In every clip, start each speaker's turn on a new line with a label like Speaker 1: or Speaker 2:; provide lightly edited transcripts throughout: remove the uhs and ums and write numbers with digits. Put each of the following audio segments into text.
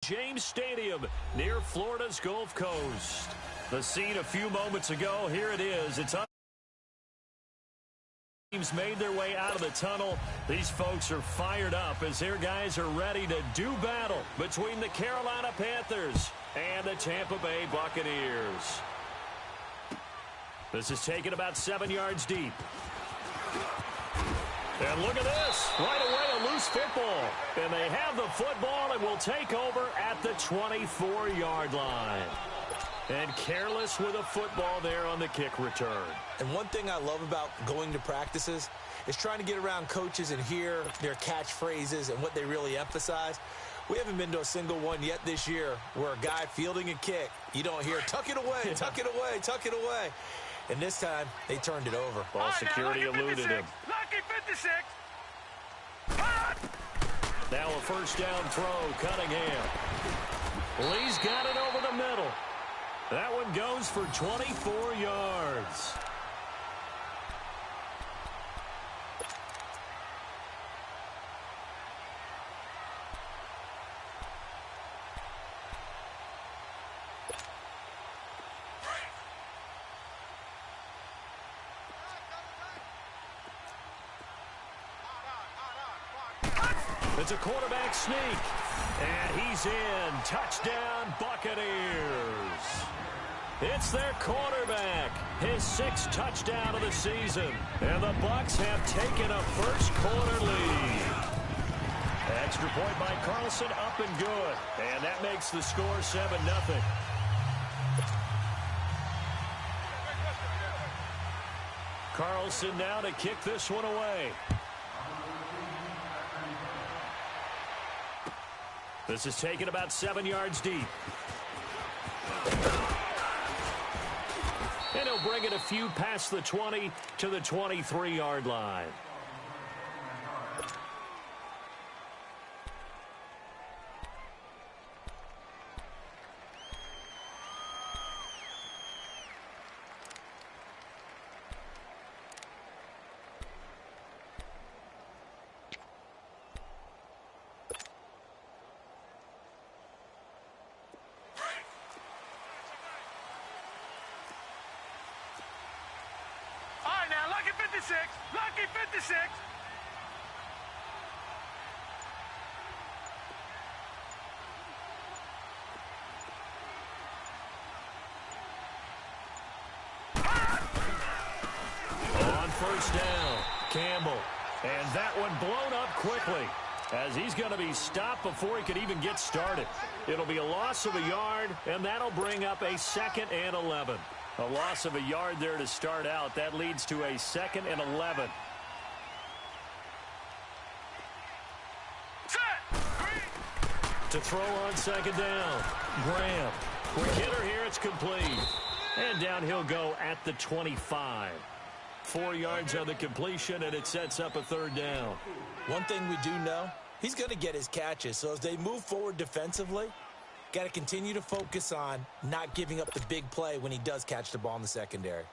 Speaker 1: James Stadium near Florida's Gulf Coast. The scene a few moments ago, here it is. It's teams made their way out of the tunnel. These folks are fired up as their guys are ready to do battle between the Carolina Panthers and the Tampa Bay Buccaneers. This is taken about 7 yards deep. And look at this. Right away, a loose football. And they have the football and will take over at the 24-yard line. And careless with a football there on the kick return.
Speaker 2: And one thing I love about going to practices is trying to get around coaches and hear their catchphrases and what they really emphasize. We haven't been to a single one yet this year where a guy fielding a kick, you don't hear, tuck it away, tuck it away, tuck it away. And this time, they turned it over.
Speaker 1: Ball security eluded him.
Speaker 3: Lucky 56.
Speaker 1: Now a first down throw, Cunningham. Lee's got it over the middle. That one goes for 24 yards. It's a quarterback sneak. And he's in. Touchdown, Buccaneers. It's their quarterback. His 6th touchdown of the season. And the Bucs have taken a first-quarter lead. Extra point by Carlson, up and good. And that makes the score 7-0. Carlson now to kick this one away. This is taken about 7 yards deep. And he'll bring it a few past the 20 to the 23-yard line.
Speaker 3: Lucky 56.
Speaker 1: On first down, Campbell. And that one blown up quickly as he's going to be stopped before he could even get started. It'll be a loss of a yard, and that'll bring up a 2nd and 11. A loss of a yard there to start out. That leads to a 2nd and 11. To throw on 2nd down. Graham. Quick hitter here. It's complete. And down he'll go at the 25. 4 yards on the completion, and it sets up a 3rd down.
Speaker 2: One thing we do know, he's going to get his catches. So as they move forward defensively, got to continue to focus on not giving up the big play when he does catch the ball in the secondary.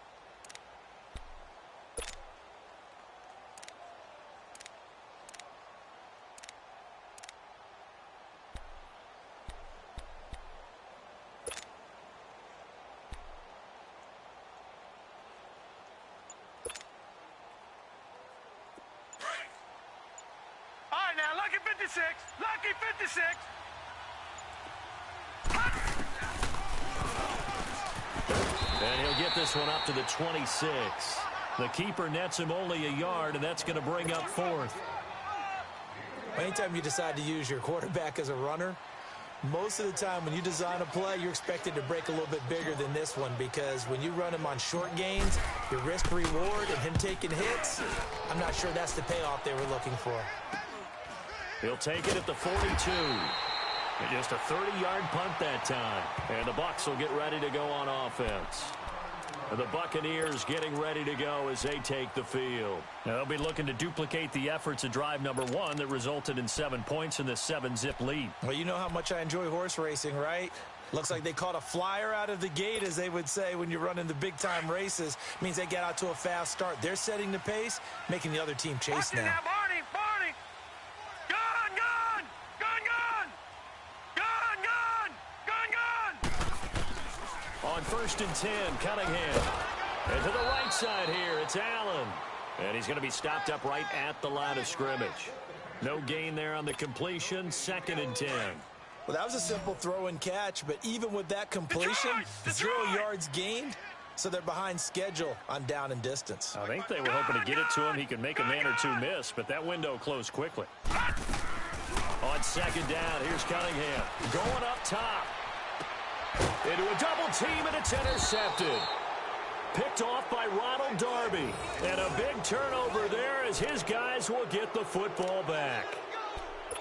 Speaker 3: All right, now, lucky 56. Lucky 56.
Speaker 1: And he'll get this one up to the 26. The keeper nets him only a yard, and that's going to bring up 4th.
Speaker 2: Anytime you decide to use your quarterback as a runner, most of the time when you design a play, you're expected to break a little bit bigger than this one, because when you run him on short gains, your risk-reward and him taking hits, I'm not sure that's the payoff they were looking for.
Speaker 1: He'll take it at the 42. And just a 30-yard punt that time. And the Bucs will get ready to go on offense. And the Buccaneers getting ready to go as they take the field. Now they'll be looking to duplicate the efforts of drive number 1 that resulted in 7 points in the 7-zip lead.
Speaker 2: Well, you know how much I enjoy horse racing, right? Looks like they caught a flyer out of the gate, as they would say when you're running the big-time races. Means they get out to a fast start. They're setting the pace, making the other team chase now.
Speaker 3: Barney! Gone! Gone! Gone! Gone! Gone! Gone!
Speaker 1: On 1st and 10, Cunningham. And to the right side here, it's Allen. And he's going to be stopped up right at the line of scrimmage. No gain there on the completion. 2nd and 10.
Speaker 2: Well, that was a simple throw and catch, but even with that completion, 0 yards gained, so they're behind schedule on down and distance.
Speaker 1: I think they were hoping to get it to him. He could make a man or two miss, but that window closed quickly. On 2nd down, here's Cunningham going up top. Into a double team, and it's intercepted. Picked off by Ronald Darby. And a big turnover there as his guys will get the football back.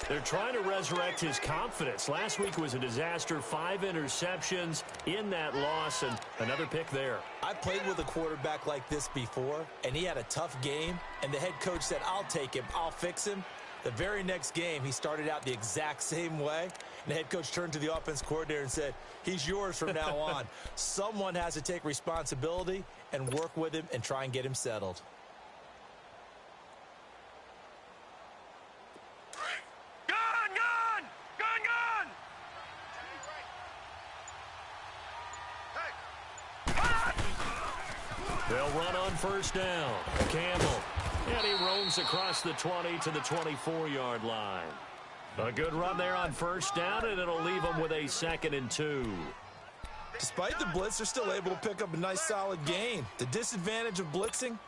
Speaker 1: They're trying to resurrect his confidence. Last week was a disaster. 5 interceptions in that loss, and another pick there.
Speaker 2: I played with a quarterback like this before, and he had a tough game, and the head coach said, I'll take him, I'll fix him. The very next game, he started out the exact same way, and the head coach turned to the offense coordinator and said, he's yours from now on. Someone has to take responsibility and work with him and try and get him settled.
Speaker 1: They'll run on 1st down. Campbell. And he roams across the 20 to the 24-yard line. A good run there on 1st down, and it'll leave them with a 2nd and 2.
Speaker 2: Despite the blitz, they're still able to pick up a nice solid gain. The disadvantage of blitzing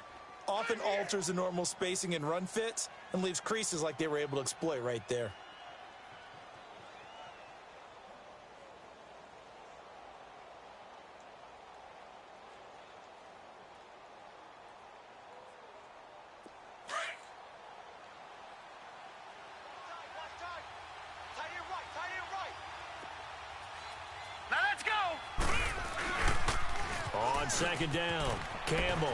Speaker 2: often alters the normal spacing and run fits and leaves creases like they were able to exploit right there.
Speaker 1: On 2nd down, Campbell.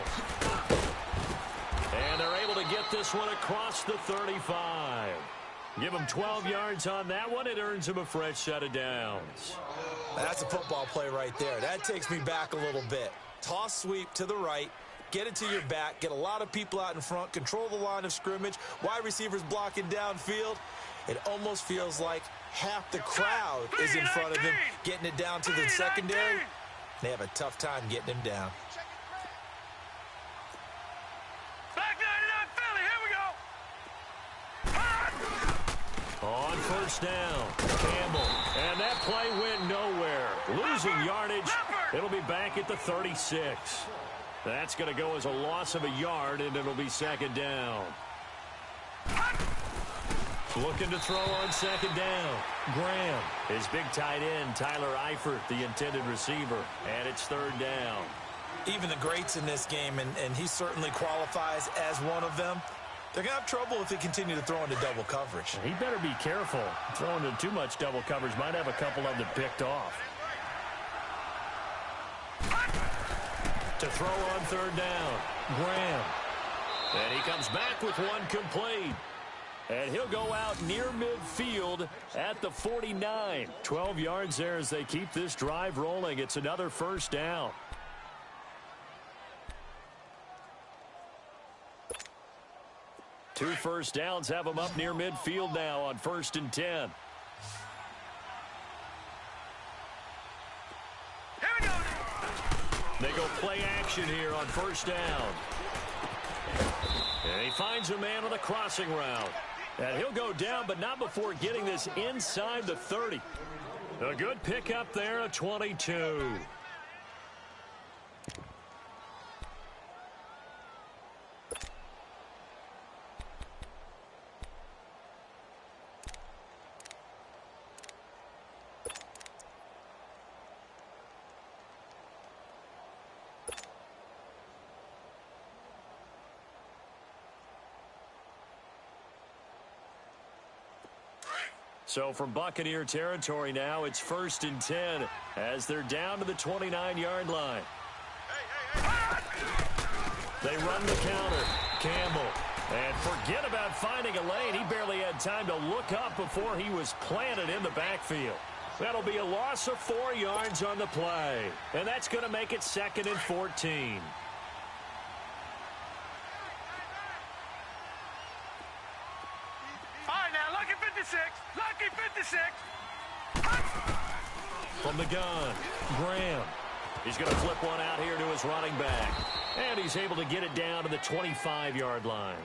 Speaker 1: And they're able to get this one across the 35. Give him 12 yards on that one. It earns him a fresh set of downs.
Speaker 2: That's a football play right there. That takes me back a little bit. Toss sweep to the right. Get it to your back. Get a lot of people out in front. Control the line of scrimmage. Wide receivers blocking downfield. It almost feels like half the crowd is in front of him, getting it down to the secondary. They have a tough time getting him down.
Speaker 3: Back 99 Philly, here we go.
Speaker 1: On 1st down, Campbell. And that play went nowhere. Losing yardage. It'll be back at the 36. That's going to go as a loss of a yard, and it'll be 2nd down. Looking to throw on 2nd down. Graham. His big tight end, Tyler Eifert, the intended receiver. And it's 3rd down.
Speaker 2: Even the greats in this game, and he certainly qualifies as one of them, they're going to have trouble if they continue to throw into double coverage.
Speaker 1: He better be careful. Throwing into too much double coverage might have a couple of them picked off. To throw on 3rd down. Graham. And he comes back with one complete. And he'll go out near midfield at the 49. 12 yards there as they keep this drive rolling. It's another 1st down. Two 1st downs have them up near midfield now on 1st and 10.
Speaker 3: Here we go.
Speaker 1: They go play action here on 1st down. And he finds a man on a crossing route. And he'll go down, but not before getting this inside the 30. A good pickup there at 22. So from Buccaneer territory now, it's 1st and 10 as they're down to the 29-yard line. They run the counter. Campbell. And forget about finding a lane. He barely had time to look up before he was planted in the backfield. That'll be a loss of 4 yards on the play. And that's going to make it 2nd and 14.
Speaker 3: Lucky 56. Lucky 56.
Speaker 1: From the gun, Graham. He's going to flip one out here to his running back. And he's able to get it down to the 25-yard line.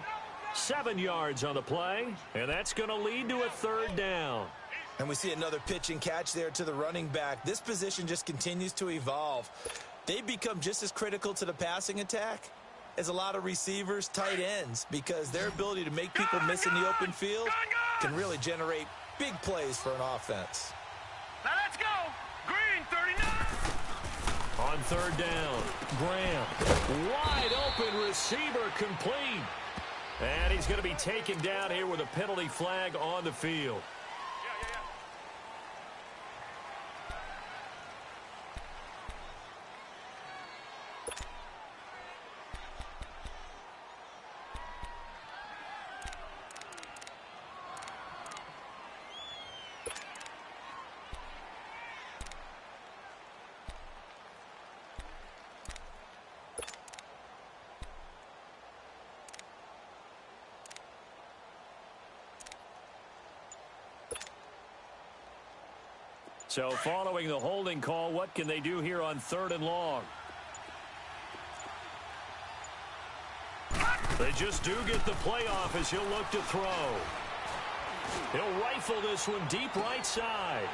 Speaker 1: 7 yards on the play, and that's going to lead to a third down.
Speaker 2: And we see another pitch and catch there to the running back. This position just continues to evolve. They become just as critical to the passing attack as a lot of receivers, tight ends, because their ability to make people miss in the open field can really generate big plays for an offense.
Speaker 3: Now let's go. Green, 39.
Speaker 1: On third down, Graham. Wide open receiver complete. And he's going to be taken down here with a penalty flag on the field. So following the holding call, what can they do here on third and long? They just do get the play off as he'll look to throw. He'll rifle this one deep right side.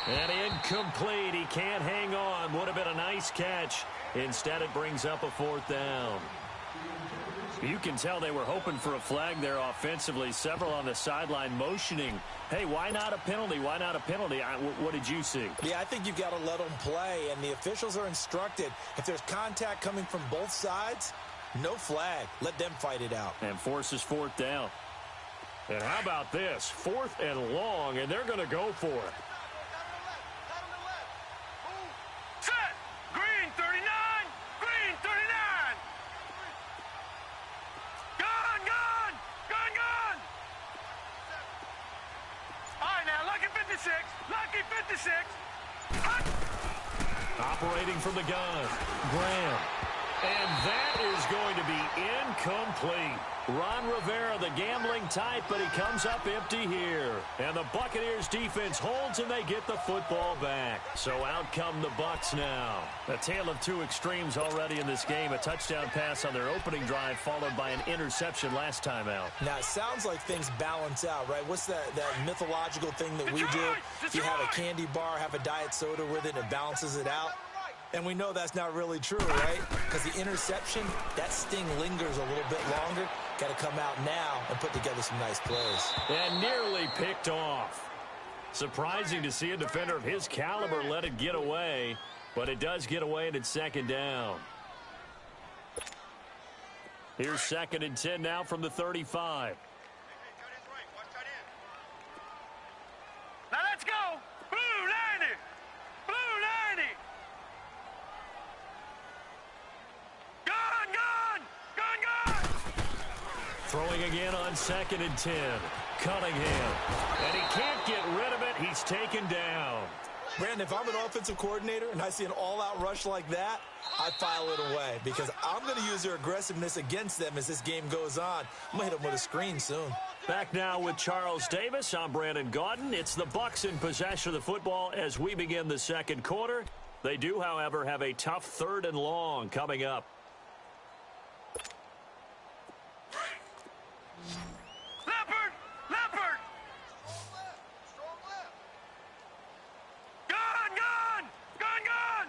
Speaker 1: And incomplete. He can't hang on. Would have been a nice catch. Instead, it brings up a fourth down. You can tell they were hoping for a flag there offensively. Several on the sideline motioning. Hey, why not a penalty? Why not a penalty? What did you see?
Speaker 2: Yeah, I think you've got to let them play, and the officials are instructed. If there's contact coming from both sides, no flag. Let them fight it out.
Speaker 1: And forces fourth down. And how about this? 4th and long, and they're going to go for it.
Speaker 3: Set. Green, 39. Green, 39. Gone, gone. Gone, gone. All right, now, lucky 56. Lucky 56. Hut.
Speaker 1: Operating from the gun, Graham. And that is going to be incomplete. Ron Rivera, the gambling type, but he comes up empty here. And the Buccaneers defense holds and they get the football back. So out come the Bucs now. A tale of two extremes already in this game. A touchdown pass on their opening drive followed by an interception last time out.
Speaker 2: Now, it sounds like things balance out, right? What's that mythological thing that we do? If you have a candy bar, have a diet soda with it, it balances it out. And we know that's not really true, right? Because the interception, that sting lingers a little bit longer. Got to come out now and put together some nice plays.
Speaker 1: And nearly picked off. Surprising to see a defender of his caliber let it get away, but it does get away and it's second down. Here's 2nd and 10 now from the 35.
Speaker 3: Now let's go. Blue 90. Blue 90. Gone, gone. Gone, gone.
Speaker 1: Throwing again on 2nd and 10. Cunningham. And he can't get rid of it. He's taken down.
Speaker 2: Brandon, if I'm an offensive coordinator and I see an all-out rush like that, I file it away because I'm going to use their aggressiveness against them as this game goes on. I'm going to hit them with a screen soon.
Speaker 1: Back now with Charles Davis. I'm Brandon Gaudin. It's the Bucs in possession of the football as we begin the second quarter. They do, however, have a tough 3rd and long coming up.
Speaker 3: Leopard. Leopard. Gone, gone. Gone, gone.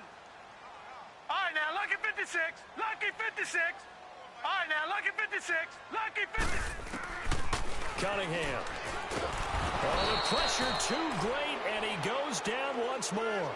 Speaker 3: All right, now, lucky 56. Lucky 56. All right, now, lucky 56. Lucky 56.
Speaker 1: Cunningham. Oh, the pressure too great, and he goes down once more.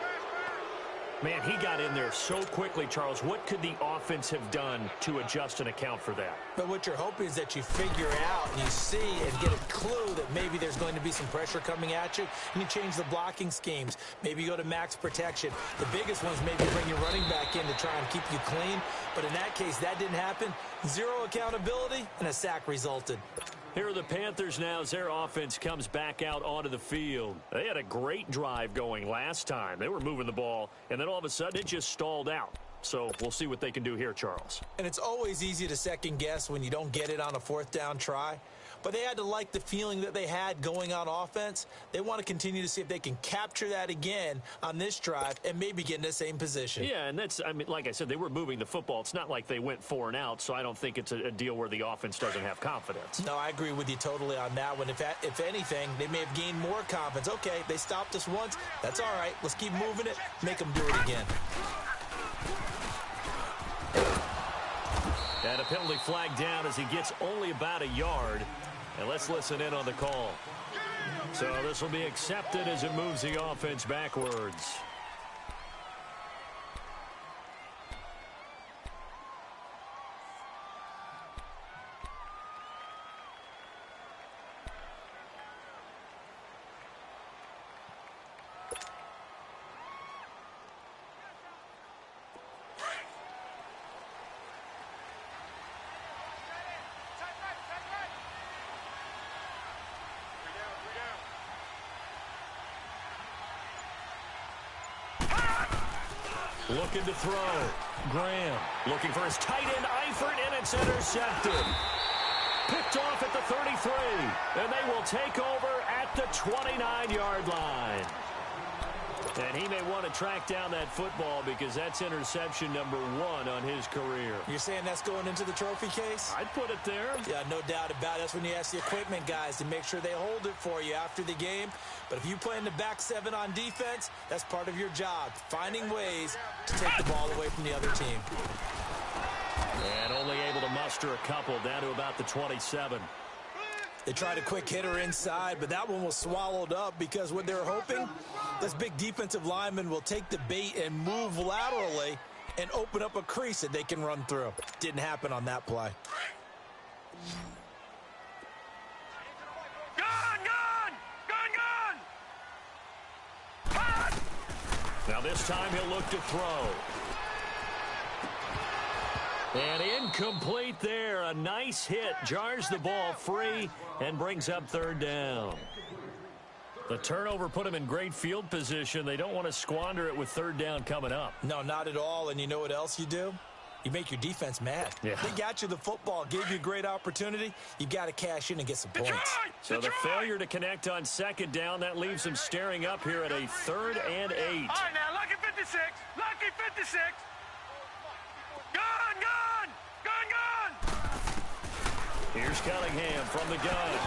Speaker 1: Man, he got in there so quickly, Charles. What could the offense have done to adjust and account for that?
Speaker 2: But what you're hoping is that you figure out and you see and get a clue that maybe there's going to be some pressure coming at you, and you change the blocking schemes. Maybe you go to max protection. The biggest ones maybe bring your running back in to try and keep you clean. But in that case, that didn't happen. Zero accountability, and a sack resulted.
Speaker 1: Here are the Panthers now as their offense comes back out onto the field. They had a great drive going last time. They were moving the ball, and then all of a sudden it just stalled out. So we'll see what they can do here, Charles.
Speaker 2: And it's always easy to second guess when you don't get it on a 4th down try. but they had to like the feeling that they had going on offense. They want to continue to see if they can capture that again on this drive and maybe get in the same position.
Speaker 1: Yeah, and that's, I mean, like I said, they were moving the football. It's not like they went 4 and out, so I don't think it's a deal where the offense doesn't have confidence.
Speaker 2: No, I agree with you totally on that one. If anything, they may have gained more confidence. Okay, they stopped us once. That's all right. Let's keep moving it, make them do it again.
Speaker 1: And a penalty flag down as he gets only about a yard. And let's listen in on the call. So this will be accepted as it moves the offense backwards. Looking to throw. Graham looking for his tight end, Eifert, and it's intercepted. Picked off at the 33, and they will take over at the 29-yard line. And he may want to track down that football because that's interception number 1 on his career.
Speaker 2: You're saying that's going into the trophy case?
Speaker 1: I'd put it there.
Speaker 2: Yeah, no doubt about it. That's when you ask the equipment guys to make sure they hold it for you after the game. But if you play in the back 7 on defense, that's part of your job, finding ways to take the ball away from the other team.
Speaker 1: And only able to muster a couple down to about the 27.
Speaker 2: They tried a quick hitter inside, but that one was swallowed up because what they were hoping, this big defensive lineman will take the bait and move laterally and open up a crease that they can run through. Didn't happen on that play.
Speaker 1: Now this time he'll look to throw. And incomplete there. A nice hit. Jars the ball free and brings up 3rd down. The turnover put him in great field position. They don't want to squander it with 3rd down coming up.
Speaker 2: No, not at all. And you know what else you do? You make your defense mad.
Speaker 1: Yeah.
Speaker 2: They got you the football, gave you a great opportunity. You got to cash in and get some points.
Speaker 1: So the failure to connect on 2nd down, that leaves him staring up here at a 3rd and 8.
Speaker 3: All right, now, lucky 56. Lucky 56. Gun, gun. Gun, gun.
Speaker 1: Here's Cunningham from the gun.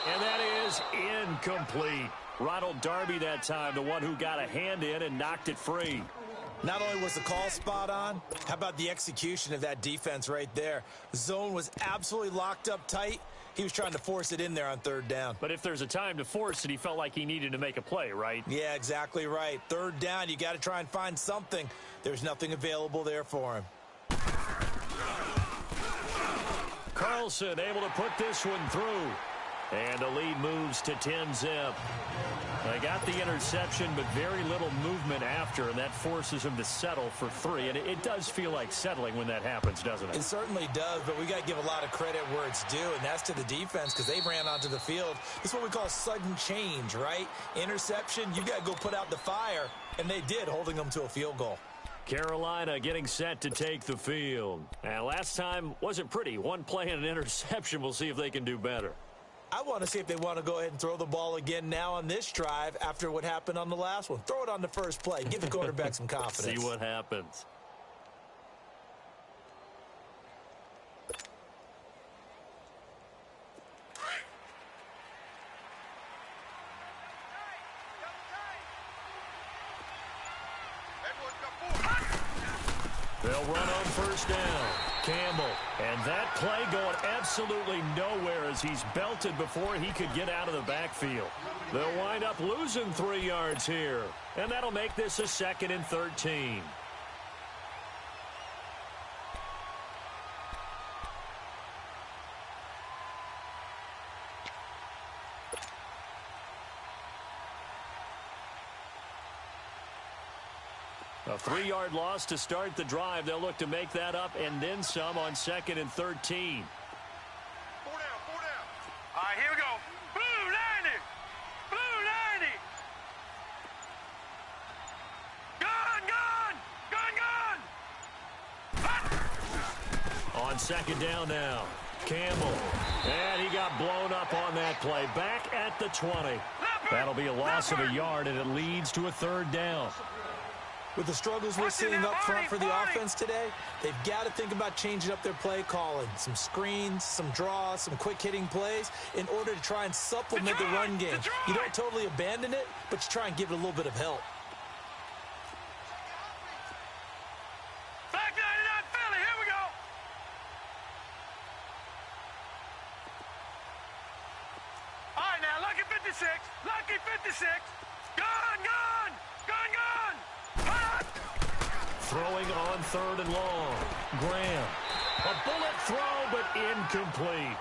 Speaker 1: And that is incomplete. Ronald Darby that time, the one who got a hand in and knocked it free.
Speaker 2: Not only was the call spot on, how about the execution of that defense right there? The zone was absolutely locked up tight. He was trying to force it in there on 3rd down.
Speaker 1: But if there's a time to force it, he felt like he needed to make a play, right?
Speaker 2: Yeah, exactly right. 3rd down, you got to try and find something. There's nothing available there for him.
Speaker 1: Carlson able to put this one through. And the lead moves to 10-zip. They got the interception, but very little movement after, and that forces him to settle for 3. And it does feel like settling when that happens, doesn't it?
Speaker 2: It certainly does, but we got to give a lot of credit where it's due, and that's to the defense because they ran onto the field. This is what we call sudden change, right? Interception, you got to go put out the fire, and they did, holding them to a field goal.
Speaker 1: Carolina getting set to take the field. And last time wasn't pretty. One play and an interception. We'll see if they can do better.
Speaker 2: I want to see if they want to go ahead and throw the ball again now on this drive after what happened on the last one. Throw it on the first play. Give the quarterback some confidence.
Speaker 1: See what happens. They'll run on 1st down. Campbell. And that play going absolutely nowhere as he's belted before he could get out of the backfield. They'll wind up losing 3 yards here. And that'll make this a 2nd and 13. A 3-yard loss to start the drive. They'll look to make that up and then some on 2nd and 13.
Speaker 3: 4 down, 4 down. All right, here we go. Blue 90. Blue 90. Gun, gun. Hot.
Speaker 1: On 2nd down now. Campbell. And he got blown up on that play. Back at the 20. That'll be a loss of a yard, and it leads to a third down.
Speaker 2: With the struggles we're seeing up front for the offense today, they've got to think about changing up their play calling. Some screens, some draws, some quick-hitting plays in order to try and supplement the run game. You don't totally abandon it, but you try and give it a little bit of help.
Speaker 3: Back 99 Philly, here we go. All right, now, lucky 56, lucky 56. Gun, gun, gun, gun.
Speaker 1: Throwing on 3rd and long. Graham. A bullet throw, but incomplete.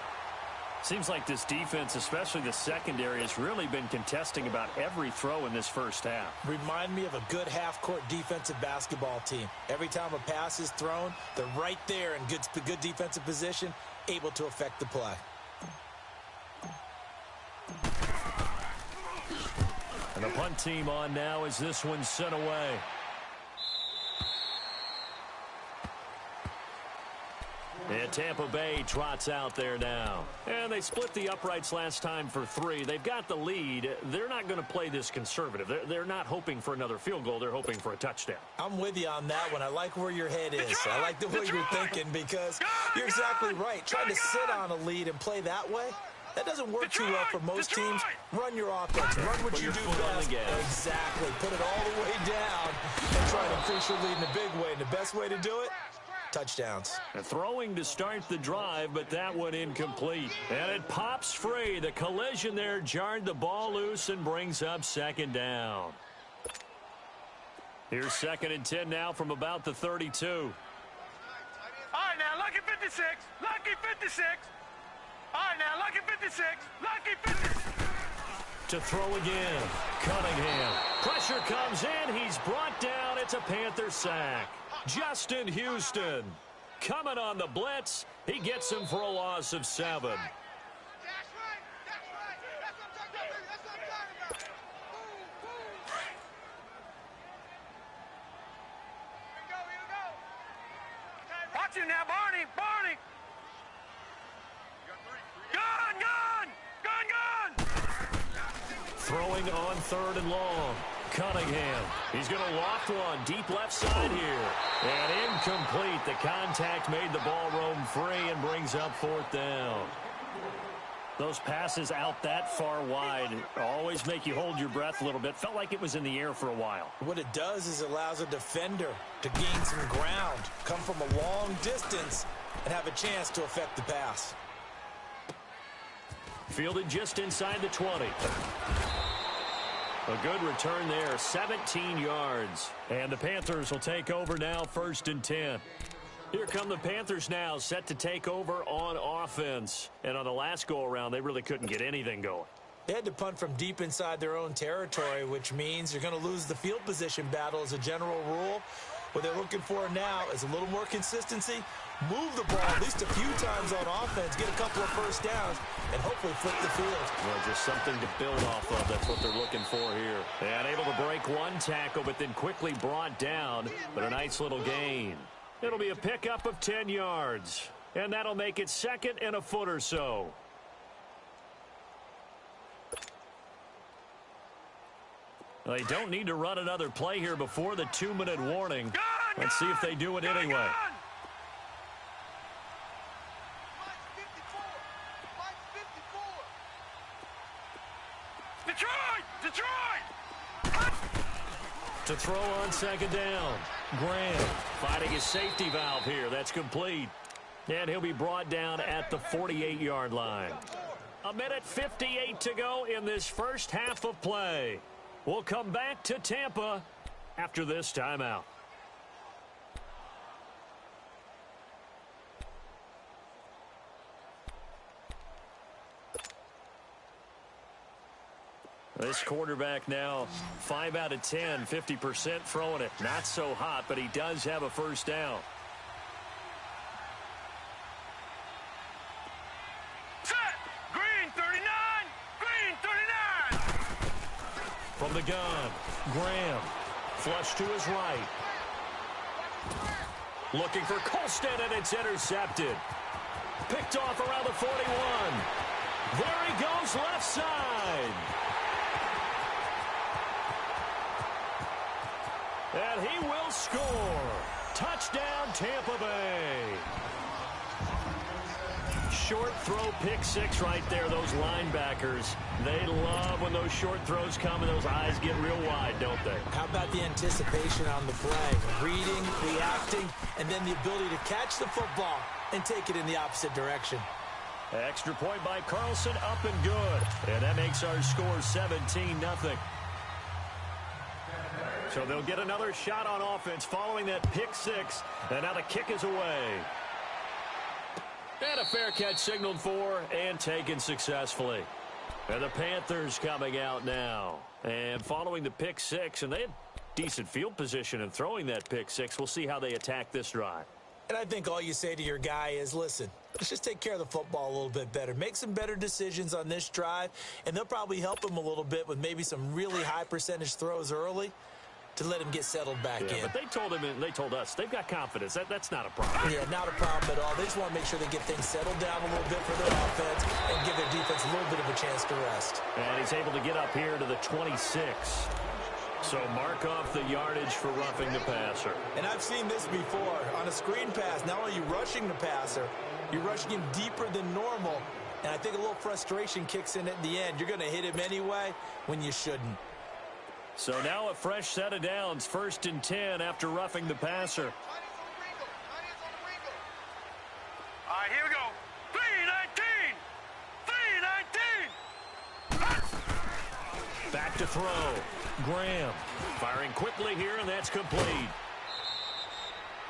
Speaker 1: Seems like this defense, especially the secondary, has really been contesting about every throw in this first half.
Speaker 2: Remind me of a good half-court defensive basketball team. Every time a pass is thrown, they're right there in good defensive position, able to affect the play.
Speaker 1: And the punt team on now as this one's sent away. And Tampa Bay trots out there now. And they split the uprights last time for 3. They've got the lead. They're not going to play this conservative. They're not hoping for another field goal. They're hoping for a touchdown.
Speaker 2: I'm with you on that one. I like where your head is. I like the way you're thinking because you're exactly right. Trying to sit on a lead and play that way, that doesn't work too well for most teams. Run your offense. Run what you do best. Exactly. Put it all the way down and try to increase your lead in a big way. And the best way to do it, touchdowns.
Speaker 1: And throwing to start the drive, but that one incomplete. And it pops free. The collision there jarred the ball loose and brings up 2nd down. Here's 2nd and 10 now from about the 32.
Speaker 3: All right, now, lucky 56, lucky 56. All right, now, lucky 56, lucky 56.
Speaker 1: To throw again. Cunningham. Pressure comes in. He's brought down. It's a Panther sack. Justin Houston coming on the blitz. He gets him for a loss of 7.
Speaker 3: That's right. That's right. That's what I'm talking about. That's what I'm talking about. Boom, boom. Here we go. Watch him now, Barney. Barney. Gun, gun. Gun, gun.
Speaker 1: Throwing on 3rd and long. Cunningham. He's going to loft one deep left side here. And incomplete. The contact made the ball roam free and brings up 4th down. Those passes out that far wide always make you hold your breath a little bit. Felt like it was in the air for a while.
Speaker 2: What it does is it allows a defender to gain some ground, come from a long distance, and have a chance to affect the pass.
Speaker 1: Fielded just inside the 20. A good return there, 17 yards. And the Panthers will take over now, 1st and 10. Here come the Panthers now, set to take over on offense. And on the last go-around, they really couldn't get anything going.
Speaker 2: They had to punt from deep inside their own territory, which means you're going to lose the field position battle as a general rule. What they're looking for now is a little more consistency, move the ball at least a few times on offense, get a couple of first downs, and hopefully flip the field.
Speaker 1: Well, just something to build off of. That's what they're looking for here. And able to break one tackle, but then quickly brought down. But a nice little gain. It'll be a pickup of 10 yards. And that'll make it 2nd and a foot or so. They don't need to run another play here before the 2-minute warning. Let's see if they do it anyway.
Speaker 3: Detroit!
Speaker 1: To throw on 2nd down. Graham fighting his safety valve here. That's complete. And he'll be brought down at the 48-yard line. 1:58 to go in this first half of play. We'll come back to Tampa after this timeout. This quarterback now 5 out of 10, 50% throwing it. Not so hot, but he does have a first down.
Speaker 3: Set! Green 39! Green 39!
Speaker 1: From the gun, Graham. Flush to his right. Looking for Colston, and it's intercepted. Picked off around the 41. There he goes, left side. And he will score. Touchdown, Tampa Bay. Short throw, pick six right there. Those linebackers, they love when those short throws come and those eyes get real wide, don't they?
Speaker 2: How about the anticipation on the play? Reading, reacting, and then the ability to catch the football and take it in the opposite direction.
Speaker 1: Extra point by Carlson, up and good. And that makes our score 17-0. So they'll get another shot on offense following that pick six. And now the kick is away. And a fair catch signaled for and taken successfully. And the Panthers coming out now. And following the pick six, and they had decent field position in throwing that pick six. We'll see how they attack this drive.
Speaker 2: And I think all you say to your guy is, listen, let's just take care of the football a little bit better. Make some better decisions on this drive, and they'll probably help him a little bit with maybe some really high percentage throws early to let him get settled back in.
Speaker 1: But they told him and they told us they've got confidence. That's not a problem.
Speaker 2: Yeah, not a problem at all. They just want to make sure they get things settled down a little bit for their offense and give their defense a little bit of a chance to rest.
Speaker 1: And he's able to get up here to the 26. So mark off the yardage for roughing the passer.
Speaker 2: And I've seen this before. On a screen pass, not only are you rushing the passer, you're rushing him deeper than normal. And I think a little frustration kicks in at the end. You're going to hit him anyway when you shouldn't.
Speaker 1: So now a fresh set of downs, 1st and 10 after roughing the passer.
Speaker 3: All right, here we go. 3-19. 3-19.
Speaker 1: Back to throw. Graham firing quickly here, and that's complete.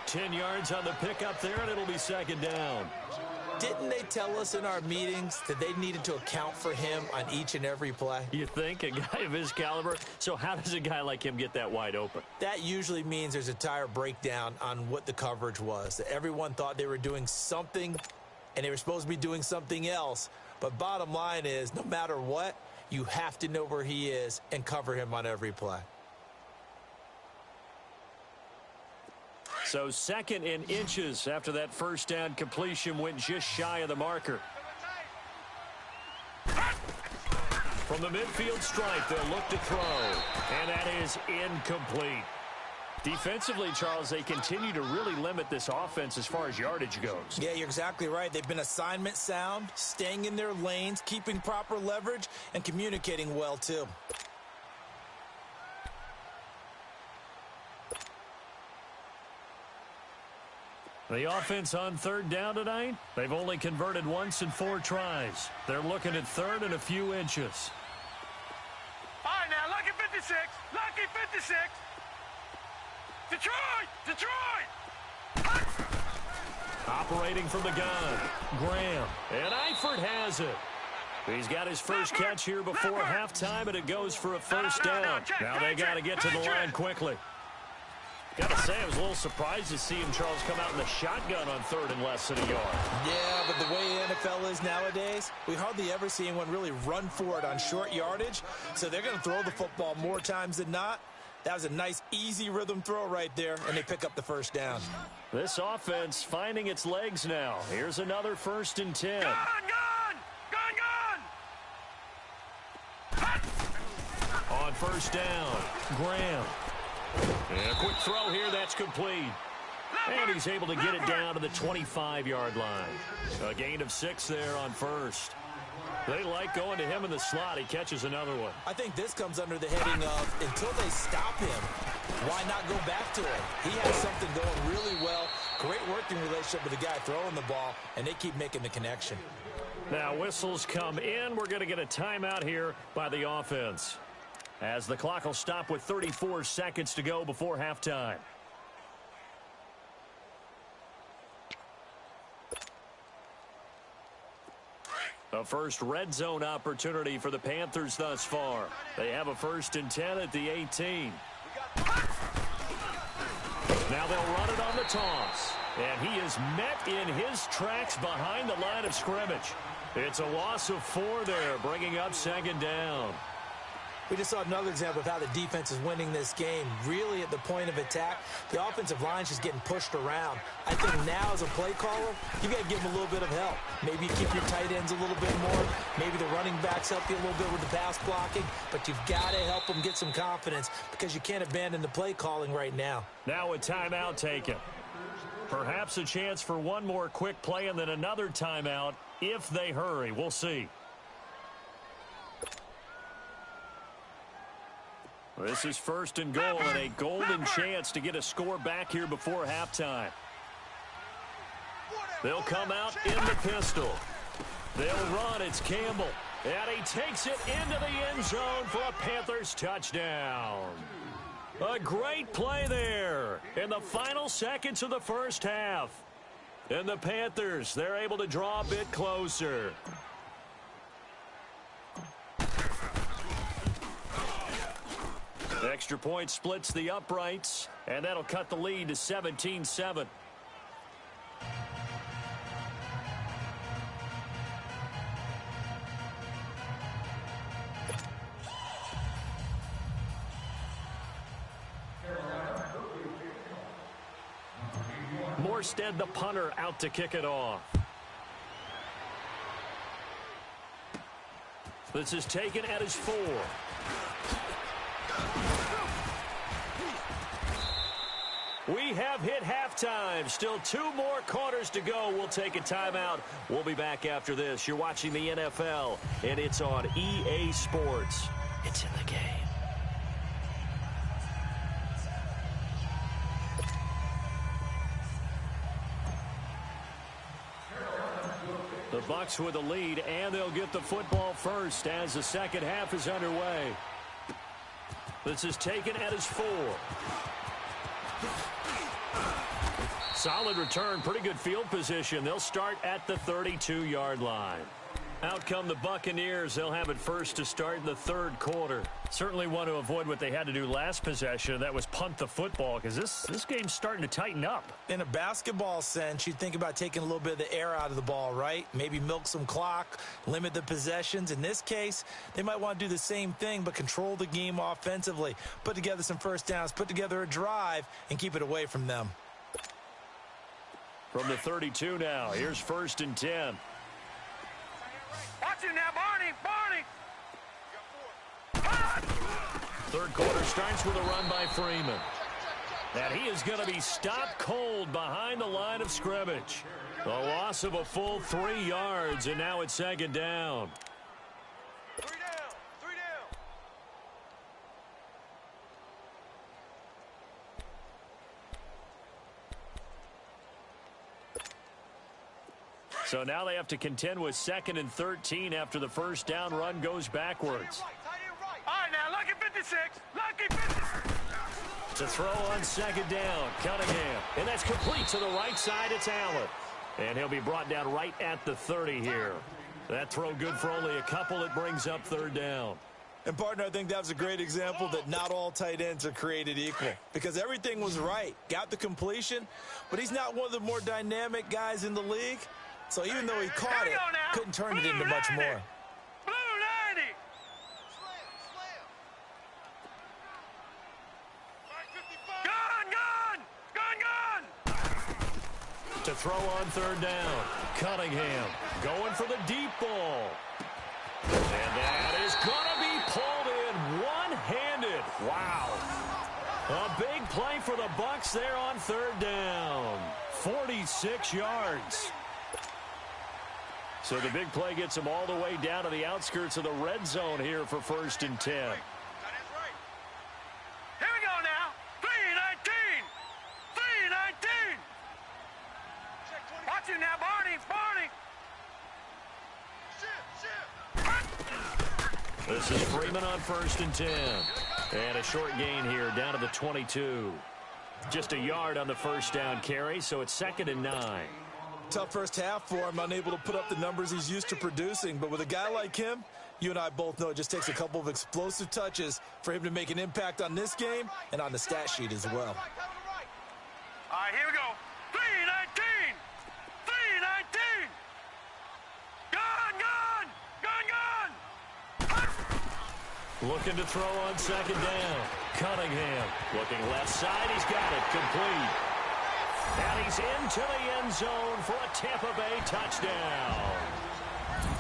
Speaker 1: 10 yards on the pickup there, and it'll be 2nd down.
Speaker 2: Didn't they tell us in our meetings that they needed to account for him on each and every play?
Speaker 1: You think? A guy of his caliber? So how does a guy like him get that wide open?
Speaker 2: That usually means there's a tire breakdown on what the coverage was. That everyone thought they were doing something, and they were supposed to be doing something else. But bottom line is, no matter what, you have to know where he is and cover him on every play.
Speaker 1: So 2nd and inches after that 1st down completion went just shy of the marker. From the midfield stripe, they'll look to throw. And that is incomplete. Defensively, Charles, they continue to really limit this offense as far as yardage goes.
Speaker 2: Yeah, you're exactly right. They've been assignment sound, staying in their lanes, keeping proper leverage, and communicating well, too.
Speaker 1: The offense on 3rd down tonight, they've only converted once in 4 tries. They're looking at 3rd and a few inches.
Speaker 3: All right, now, lucky 56. Lucky 56. Detroit! Detroit!
Speaker 1: Operating from the gun, Graham. And Eifert has it. He's got his first catch here before halftime, and it goes for a 1st down. Now they got to get to the line quickly. Got to say, I was a little surprised to see him, Charles, come out in the shotgun on 3rd and less than a yard.
Speaker 2: Yeah, but the way the NFL is nowadays, we hardly ever see anyone really run for it on short yardage. So they're going to throw the football more times than not. That was a nice, easy rhythm throw right there, and they pick up the 1st down.
Speaker 1: This offense finding its legs now. Here's another 1st and 10.
Speaker 3: Gun, gun! Gun, gun!
Speaker 1: On 1st down, Graham. And a quick throw here, that's complete. And he's able to get it down to the 25-yard line. A gain of 6 there on 1st. They like going to him in the slot. He catches another one.
Speaker 2: I think this comes under the heading of, until they stop him, why not go back to it? He has something going really well. Great working relationship with the guy throwing the ball, and they keep making the connection.
Speaker 1: Now whistles come in. We're going to get a timeout here by the offense, as the clock will stop with 34 seconds to go before halftime. A first red zone opportunity for the Panthers thus far. They have a 1st and 10 at the 18. Now they'll run it on the toss. And he is met in his tracks behind the line of scrimmage. It's a loss of 4 there, bringing up 2nd down.
Speaker 2: We just saw another example of how the defense is winning this game. Really at the point of attack, the offensive line's just getting pushed around. I think now as a play caller, you got to give them a little bit of help. Maybe you keep your tight ends a little bit more. Maybe the running backs help you a little bit with the pass blocking. But you've got to help them get some confidence because you can't abandon the play calling right now.
Speaker 1: Now a timeout taken. Perhaps a chance for one more quick play and then another timeout if they hurry. We'll see. This is first and goal and a golden chance to get a score back here before halftime. They'll come out in the pistol. They'll run. It's Campbell. And he takes it into the end zone for a Panthers touchdown. A great play there in the final seconds of the first half. And the Panthers, they're able to draw a bit closer. Extra point splits the uprights, and that'll cut the lead to 17-7. Morstead, the punter, out to kick it off. This is taken at his 4. We have hit halftime. Still 2 more quarters to go. We'll take a timeout. We'll be back after this. You're watching the NFL, and it's on EA Sports. It's in the game. The Bucs with the lead, and they'll get the football first as the second half is underway. This is taken at his 4. Solid return, pretty good field position. They'll start at the 32-yard line. Out come the Buccaneers. They'll have it first to start in the third quarter. Certainly want to avoid what they had to do last possession. That was punt the football because this game's starting to tighten up.
Speaker 2: In a basketball sense, you think about taking a little bit of the air out of the ball, right? Maybe milk some clock, limit the possessions. In this case, they might want to do the same thing but control the game offensively. Put together some first downs, put together a drive, and keep it away from them.
Speaker 1: From the 32 now, here's first and 10.
Speaker 3: Watch it now, Barney!
Speaker 1: Third quarter starts with a run by Freeman. And he is going to be stopped cold behind the line of scrimmage. A loss of a full 3 yards, and now it's second down.
Speaker 3: 3 down!
Speaker 1: So now they have to contend with 2nd and 13 after the first down run goes backwards.
Speaker 3: All right, now, lucky 56. Lucky 56.
Speaker 1: To throw on second down, Cunningham. And that's complete to the right side. It's Allen. And he'll be brought down right at the 30 here. That throw good for only a couple. It brings up third down.
Speaker 2: And, partner, I think that was a great example that not all tight ends are created equal because everything was right. Got the completion, but he's not one of the more dynamic guys in the league. So even though he caught it, couldn't turn it into much more.
Speaker 3: Blue 90. Gun!
Speaker 1: To throw on third down, Cunningham going for the deep ball. And that is going to be pulled in one-handed. Wow. A big play for the Bucs there on third down. 46 yards. So the big play gets them all the way down to the outskirts of the red zone here for first and 10.
Speaker 3: Here we go now. 3-19. 3-19. Watch it now, Barney.
Speaker 1: This is Freeman on first and 10. And a short gain here down to the 22. Just a yard on the first down carry, so it's 2nd and 9.
Speaker 2: Tough first half for him, unable to put up the numbers he's used to producing. But with a guy like him, you and I both know it just takes a couple of explosive touches for him to make an impact on this game and on the stat sheet as well.
Speaker 3: All right, here we go. 3-19. 3-19. Gun!
Speaker 1: Looking to throw on second down. Cunningham looking left side. He's got it complete. And he's into the end zone for a Tampa Bay touchdown.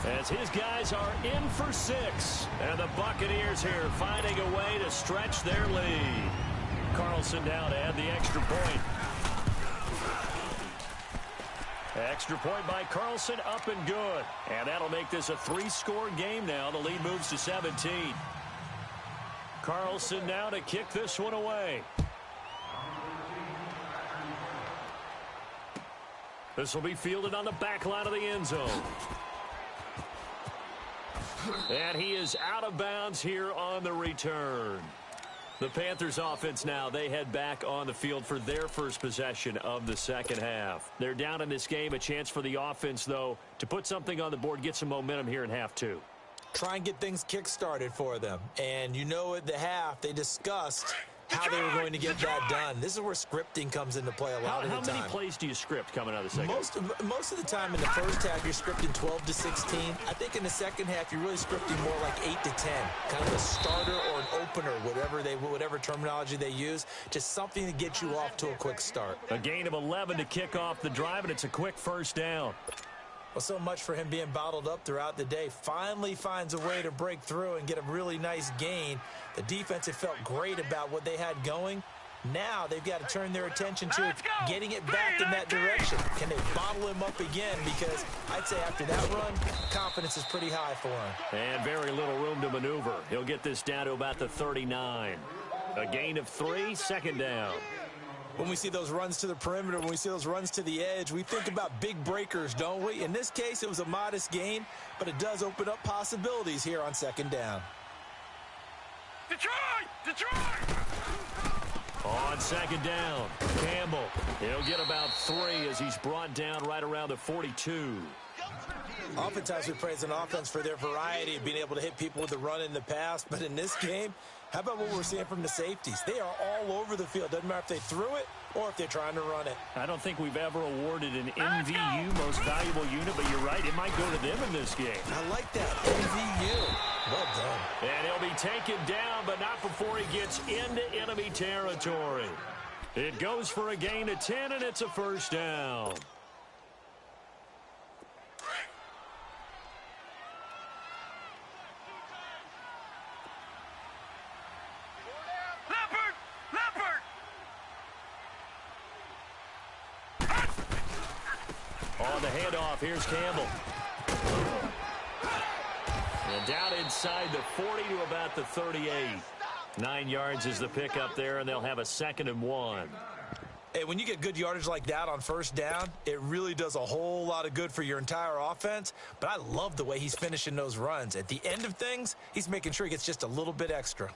Speaker 1: As his guys are in for 6. And the Buccaneers here finding a way to stretch their lead. Carlson now to add the extra point. Extra point by Carlson, up and good. And that'll make this a 3-score game now. The lead moves to 17. Carlson now to kick this one away. This will be fielded on the back line of the end zone. And he is out of bounds here on the return. The Panthers offense now, they head back on the field for their first possession of the second half. They're down in this game. A chance for the offense, though, to put something on the board, get some momentum here in half 2.
Speaker 2: Try and get things kick-started for them. And you know at the half, they discussed how they were going to get that done. This is where scripting comes into play a lot of the time.
Speaker 1: How many plays do you script coming out of the second half?
Speaker 2: Most of the time in the first half, you're scripting 12 to 16. I think in the second half, you're really scripting more like 8 to 10. Kind of a starter or an opener, whatever terminology they use. Just something to get you off to a quick start.
Speaker 1: A gain of 11 to kick off the drive, and it's a quick first down.
Speaker 2: Well, so much for him being bottled up throughout the day. Finally finds a way to break through and get a really nice gain. The defense had felt great about what they had going. Now they've got to turn their attention to getting it back in that direction. Can they bottle him up again? Because I'd say after that run, confidence is pretty high for him.
Speaker 1: And very little room to maneuver. He'll get this down to about the 39. A gain of 3, second down.
Speaker 2: When we see those runs to the perimeter, when we see those runs to the edge, we think about big breakers, don't we? In this case, it was a modest gain, but it does open up possibilities here on second down.
Speaker 3: Detroit!
Speaker 1: On second down, Campbell. He'll get about 3 as he's brought down right around the 42.
Speaker 2: Oftentimes we praise an offense for their variety of being able to hit people with the run in the past, but in this game, how about what we're seeing from the safeties? They are all over the field. Doesn't matter if they threw it or if they're trying to run it.
Speaker 1: I don't think we've ever awarded an MVU, most valuable unit, but you're right, it might go to them in this game.
Speaker 2: I like that, MVU. Well done.
Speaker 1: And he'll be taken down, but not before he gets into enemy territory. It goes for a gain of 10, and it's a first down. On the handoff, here's Campbell. And down inside the 40 to about the 38. 9 yards is the pickup there, and they'll have a 2nd and 1.
Speaker 2: Hey, when you get good yardage like that on first down, it really does a whole lot of good for your entire offense. But I love the way he's finishing those runs. At the end of things, he's making sure he gets just a little bit extra.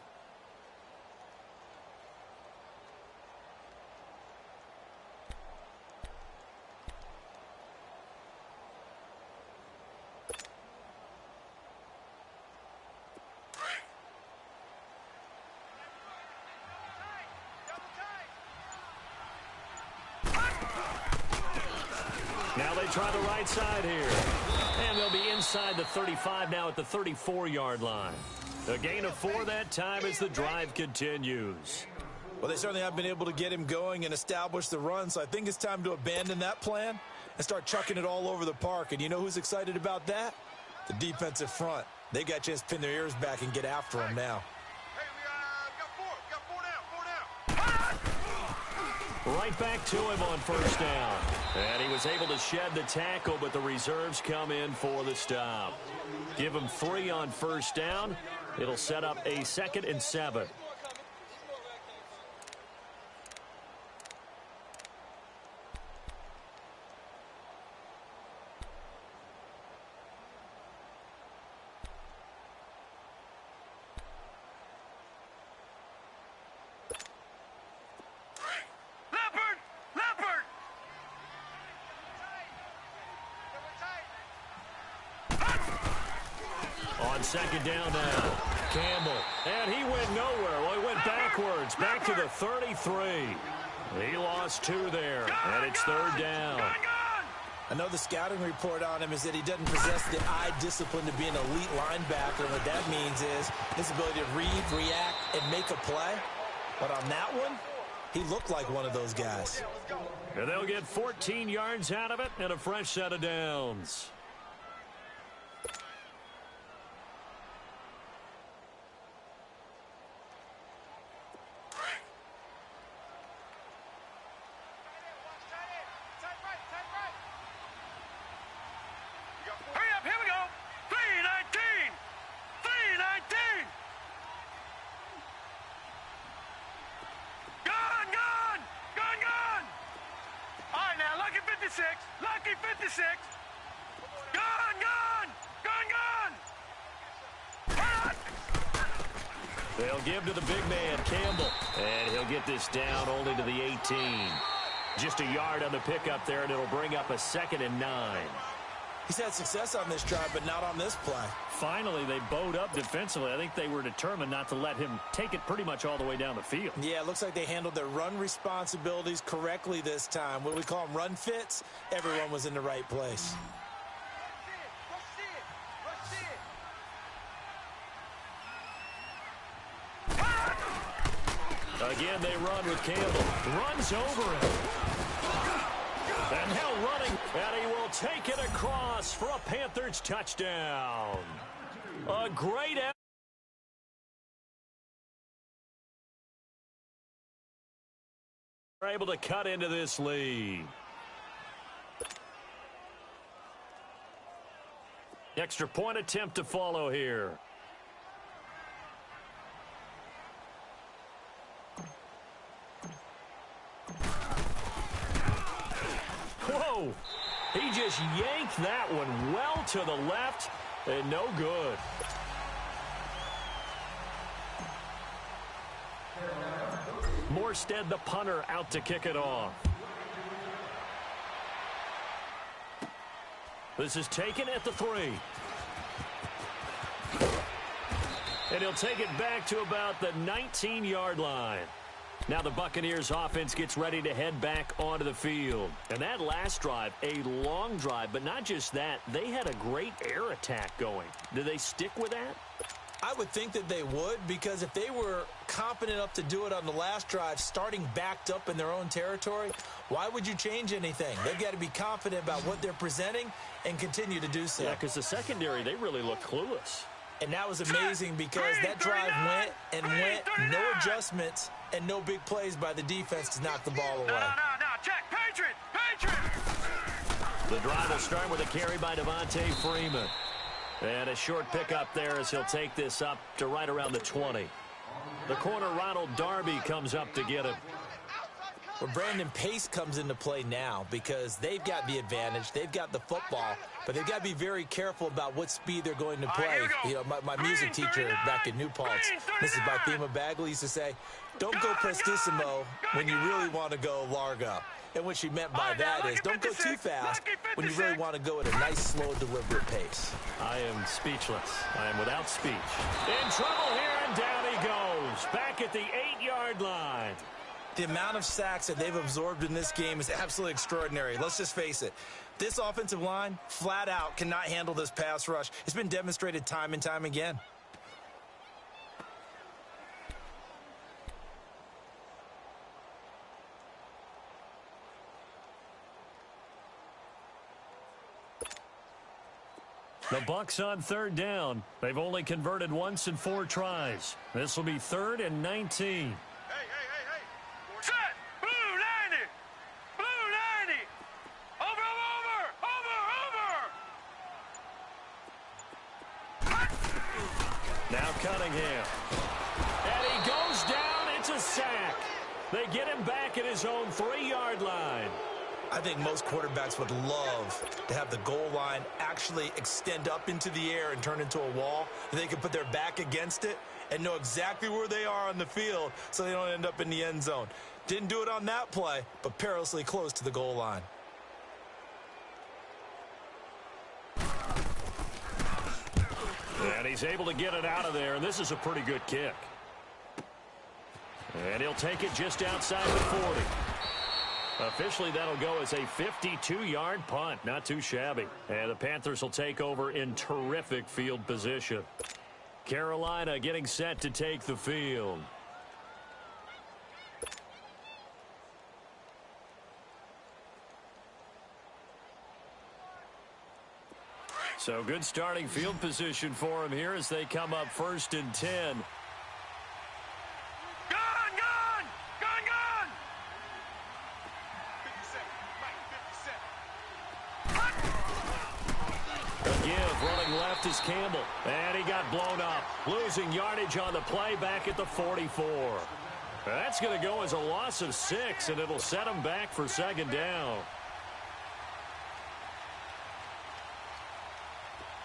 Speaker 1: Now they try the right side here. And they'll be inside the 35 now at the 34-yard line. A gain of 4 that time as the drive continues.
Speaker 2: Well, they certainly have been able to get him going and establish the run, so I think it's time to abandon that plan and start chucking it all over the park. And you know who's excited about that? The defensive front. They got a chance to pin their ears back and get after him now.
Speaker 1: Right back to him on first down. And he was able to shed the tackle, but the reserves come in for the stop. Give him 3 on first down. It'll set up a 2nd and 7. On second down now, Campbell. And he went nowhere. Well, he went backwards, back to the 33. He lost 2 there, and it's 3rd down.
Speaker 2: I know the scouting report on him is that he doesn't possess the eye discipline to be an elite linebacker. And what that means is his ability to read, react, and make a play. But on that one, he looked like one of those guys.
Speaker 1: And they'll get 14 yards out of it and a fresh set of downs.
Speaker 3: Hurry up, here we go. 319. 319. Gone, gone. Gone, gone. All right, now, lucky 56. Lucky 56. Gone, gone. Gone, gone. Run.
Speaker 1: They'll give to the big man, Campbell. And he'll get this down only to the 18. Just a yard on the pickup there, and it'll bring up a 2nd and 9.
Speaker 2: He's had success on this drive, but not on this play.
Speaker 1: Finally, they bowed up defensively. I think they were determined not to let him take it pretty much all the way down the field.
Speaker 2: Yeah, it looks like they handled their run responsibilities correctly this time. What we call them run fits, everyone was in the right place.
Speaker 1: Again, they run with Campbell. Runs over him. And now running, and he will take it across for a Panthers touchdown. A great effort. They're able to cut into this lead. Extra point attempt to follow here. Whoa! He just yanked that one well to the left and no good. Morstead, the punter, out to kick it off. This is taken at the 3. And he'll take it back to about the 19-yard line. Now the Buccaneers offense gets ready to head back onto the field. And that last drive, a long drive, but not just that, they had a great air attack going. Do they stick with that?
Speaker 2: I would think that they would, because if they were confident enough to do it on the last drive, starting backed up in their own territory, why would you change anything? They've got to be confident about what they're presenting and continue to do so.
Speaker 1: Yeah, because the secondary, they really look clueless.
Speaker 2: And that was amazing because that drive went and went, no adjustments and no big plays by the defense to knock the ball away.
Speaker 3: No, check. Patriot.
Speaker 1: The drive will start with a carry by Devontae Freeman. And a short pickup there as he'll take this up to right around the 20. The corner, Ronald Darby, comes up to get him.
Speaker 2: Well, Brandon, pace comes into play now because they've got the advantage. They've got the football, but they've got to be very careful about what speed they're going to play. You know, my music teacher back in New Paltz, Mrs. Bathema Bagley, used to say, don't go prestissimo when you really want to go largo. And what she meant by that is don't go too fast when you really want to go at a nice, slow, deliberate pace.
Speaker 1: I am speechless. I am without speech. In trouble here, and down he goes. Back at the 8-yard line.
Speaker 2: The amount of sacks that they've absorbed in this game is absolutely extraordinary. Let's just face it. This offensive line, flat out, cannot handle this pass rush. It's been demonstrated time and time again.
Speaker 1: The Bucs on 3rd down. They've only converted once in 4 tries. This will be 3rd and 19.
Speaker 3: Set. Blue 90. Blue 90. Over.
Speaker 1: Now Cunningham. And he goes down. It's a sack. They get him back at his own 3-yard line.
Speaker 2: I think most quarterbacks would love to have the goal line actually extend up into the air and turn into a wall. And they can put their back against it and know exactly where they are on the field so they don't end up in the end zone. Didn't do it on that play, but perilously close to the goal line.
Speaker 1: And he's able to get it out of there, and this is a pretty good kick. And he'll take it just outside the 40. Officially, that'll go as a 52-yard punt. Not too shabby. And the Panthers will take over in terrific field position. Carolina getting set to take the field. So good starting field position for them here as they come up 1st and 10. Running left is Campbell, and he got blown up. Losing yardage on the play back at the 44. That's going to go as a loss of 6, and it'll set him back for 2nd down.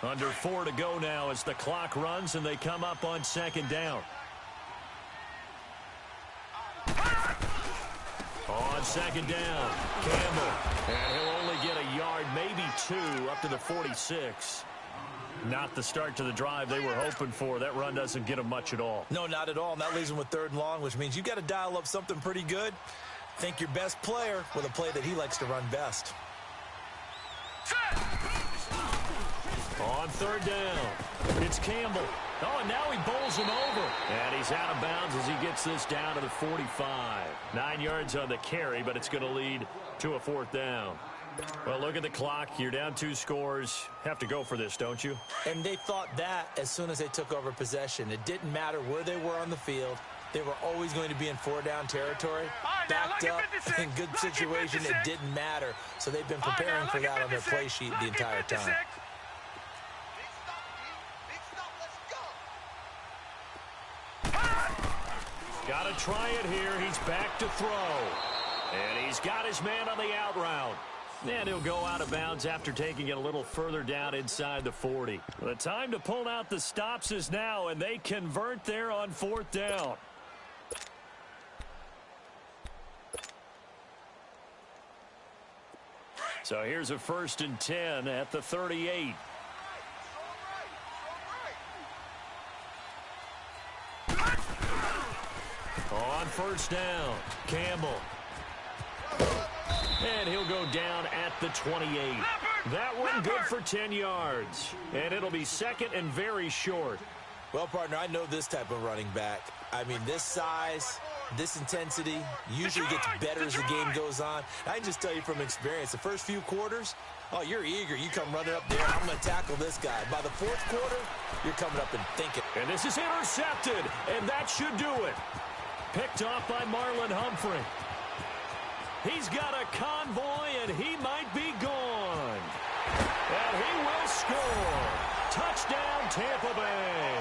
Speaker 1: Under 4 to go now as the clock runs, and they come up on 2nd down. On 2nd down, Campbell, and he'll only get a yard, maybe 2, up to the 46. Not the start to the drive they were hoping for. That run doesn't get them much at all.
Speaker 2: No, not at all. And that leaves them with 3rd and long, which means you've got to dial up something pretty good. Think your best player with a play that he likes to run best.
Speaker 1: On 3rd down, it's Campbell. Oh, and now he bowls him over. And he's out of bounds as he gets this down to the 45. 9 yards on the carry, but it's going to lead to a 4th down. Well, look at the clock. You're down 2 scores. Have to go for this, don't you?
Speaker 2: And they thought that as soon as they took over possession. It didn't matter where they were on the field. They were always going to be in 4-down territory. Backed up, in good situation, it didn't matter. So they've been preparing for that on their play sheet the entire time.
Speaker 1: Got to try it here. He's back to throw. And he's got his man on the out route. And he'll go out of bounds after taking it a little further down inside the 40. The time to pull out the stops is now, and they convert there on 4th down. So here's a 1st and 10 at the 38. On 1st down, Campbell. And he'll go down at the 28. That one good for 10 yards. And it'll be 2nd and very short.
Speaker 2: Well, partner, I know this type of running back. I mean, this size, this intensity usually gets better as the game goes on. I can just tell you from experience, the first few quarters, oh, you're eager. You come running up there, I'm going to tackle this guy. By the 4th quarter, you're coming up and thinking.
Speaker 1: And this is intercepted, and that should do it. Picked off by Marlon Humphrey. He's got a convoy, and he might be gone. And he will score. Touchdown, Tampa Bay.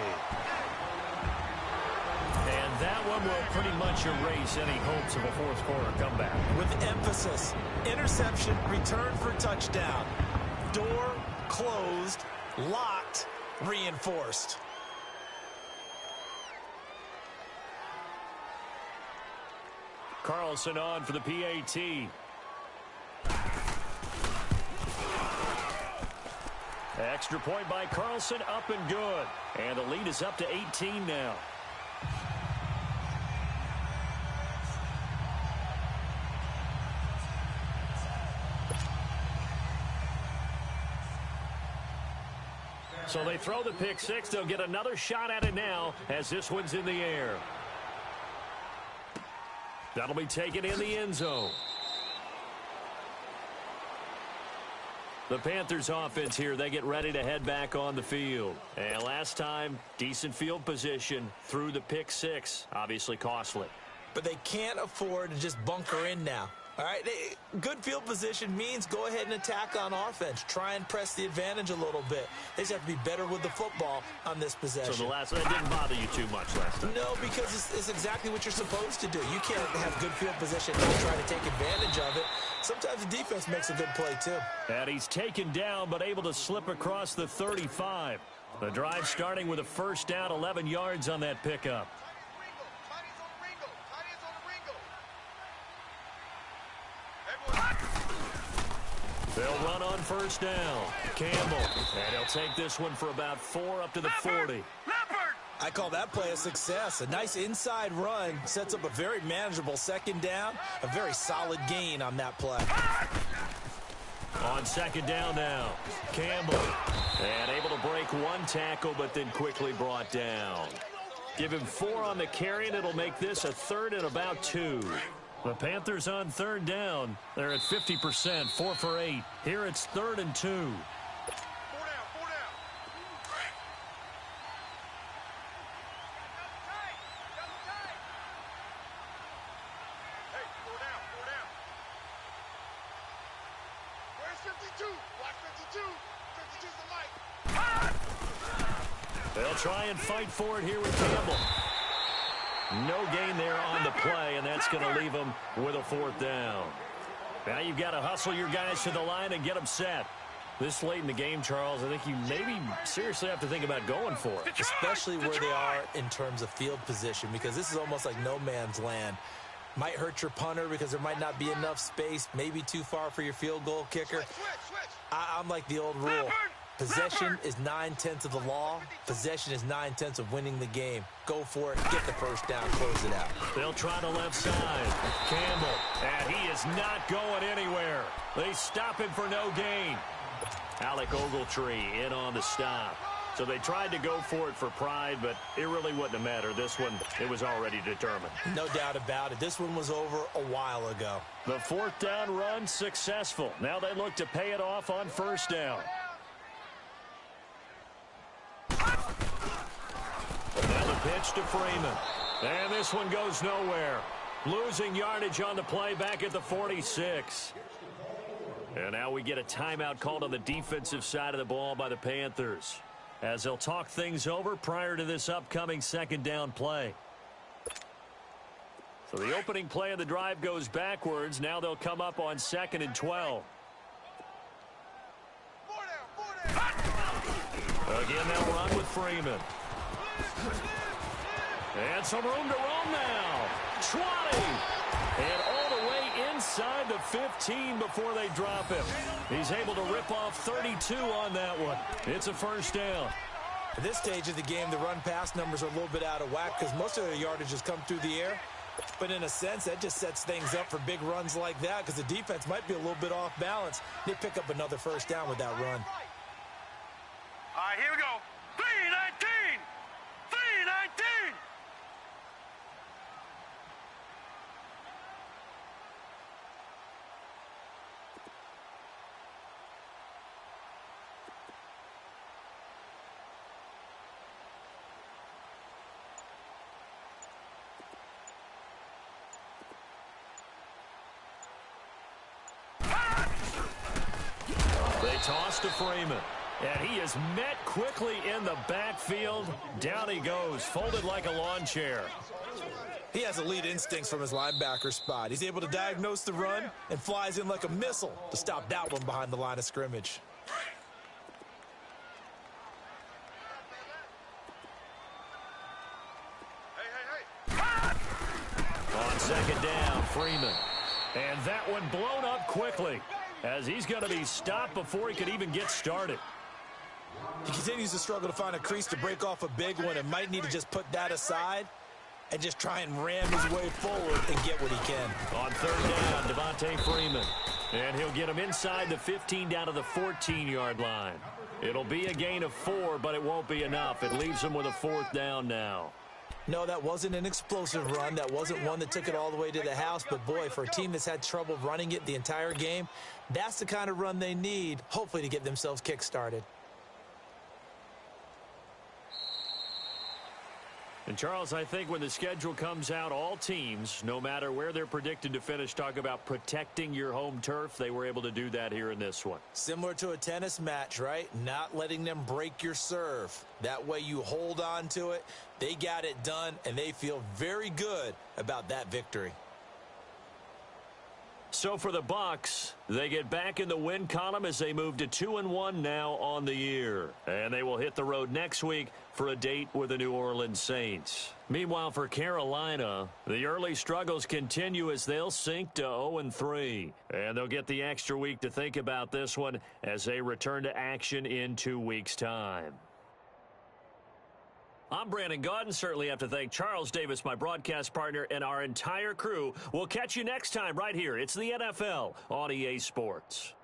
Speaker 1: And that one will pretty much erase any hopes of a 4th quarter comeback.
Speaker 2: With emphasis, interception, return for touchdown. Door closed, locked, reinforced.
Speaker 1: Carlson on for the PAT. Extra point by Carlson, up and good. And the lead is up to 18 now. So they throw the pick 6. They'll get another shot at it now as this one's in the air. That'll be taken in the end zone. The Panthers offense here, they get ready to head back on the field. And last time, decent field position through the pick 6. Obviously costly.
Speaker 2: But they can't afford to just bunker in now. All right, good field position means go ahead and attack on offense. Try and press the advantage a little bit. They just have to be better with the football on this possession.
Speaker 1: So that didn't bother you too much last time?
Speaker 2: No, because it's exactly what you're supposed to do. You can't have good field position and try to take advantage of it. Sometimes the defense makes a good play, too.
Speaker 1: And he's taken down, but able to slip across the 35. The drive starting with a 1st down, 11 yards on that pickup. They'll run on 1st down. Campbell. And he'll take this one for about 4 up to the 40.
Speaker 2: I call that play a success. A nice inside run sets up a very manageable second down, a very solid gain on that play.
Speaker 1: On second down now, Campbell. And able to break one tackle, but then quickly brought down. Give him 4 on the carry, and it'll make this a 3rd and about 2. The Panthers on 3rd down. They're at 50%, 4 for 8. Here it's 3rd and 2.
Speaker 3: 4 down, 4 down. Hey, 4 down, 4 down. Where's 52? Watch 52. 52's the light.
Speaker 1: They'll try and fight for it here with Campbell. No gain there on the play, and that's going to leave them with a 4th down. Now you've got to hustle your guys to the line and get them set. This late in the game, Charles, I think you maybe seriously have to think about going for it.
Speaker 2: Especially where they are in terms of field position, because this is almost like no man's land. Might hurt your punter because there might not be enough space, maybe too far for your field goal kicker. I'm like the old rule. Possession is 9/10 of the law. Possession is 9/10 of winning the game. Go for it. Get the first down. Close it out.
Speaker 1: They'll try the left side. Campbell. And he is not going anywhere. They stop him for no gain. Alec Ogletree in on the stop. So they tried to go for it for pride, but it really wouldn't have mattered. This one, it was already determined.
Speaker 2: No doubt about it. This one was over a while ago.
Speaker 1: The 4th down run successful. Now they look to pay it off on 1st down. Now the pitch to Freeman. And this one goes nowhere. Losing yardage on the play back at the 46. And now we get a timeout called on the defensive side of the ball by the Panthers, as they'll talk things over prior to this upcoming 2nd down play. So the opening play of the drive goes backwards. Now they'll come up on 2nd and 12.
Speaker 3: 4 down.
Speaker 1: Again, they'll run with Freeman. And some room to roam now. 20. And all the way inside the 15 before they drop him. He's able to rip off 32 on that one. It's a 1st down.
Speaker 2: At this stage of the game, the run-pass numbers are a little bit out of whack because most of their yardage has come through the air. But in a sense, that just sets things up for big runs like that because the defense might be a little bit off balance. They pick up another 1st down with that run.
Speaker 3: All right, here we go. 3-19. 3-19.
Speaker 1: They toss to Freeman. And he is met quickly in the backfield. Down he goes, folded like a lawn chair.
Speaker 2: He has elite instincts from his linebacker spot. He's able to diagnose the run and flies in like a missile to stop that one behind the line of scrimmage.
Speaker 1: On 2nd down, Freeman. And that one blown up quickly, as he's going to be stopped before he could even get started.
Speaker 2: He continues to struggle to find a crease to break off a big one and might need to just put that aside and just try and ram his way forward and get what he can.
Speaker 1: On 3rd down, Devontae Freeman. And he'll get him inside the 15 down to the 14-yard line. It'll be a gain of 4, but it won't be enough. It leaves him with a 4th down now.
Speaker 2: No, that wasn't an explosive run. That wasn't one that took it all the way to the house. But, boy, for a team that's had trouble running it the entire game, that's the kind of run they need, hopefully, to get themselves kick-started.
Speaker 1: And, Charles, I think when the schedule comes out, all teams, no matter where they're predicted to finish, talk about protecting your home turf. They were able to do that here in this one.
Speaker 2: Similar to a tennis match, right? Not letting them break your serve. That way you hold on to it. They got it done, and they feel very good about that victory.
Speaker 1: So for the Bucs, they get back in the win column as they move to 2-1 now on the year. And they will hit the road next week for a date with the New Orleans Saints. Meanwhile, for Carolina, the early struggles continue as they'll sink to 0-3. And they'll get the extra week to think about this one as they return to action in 2 weeks' time. I'm Brandon Gaudin. Certainly have to thank Charles Davis, my broadcast partner, and our entire crew. We'll catch you next time right here. It's the NFL on EA Sports.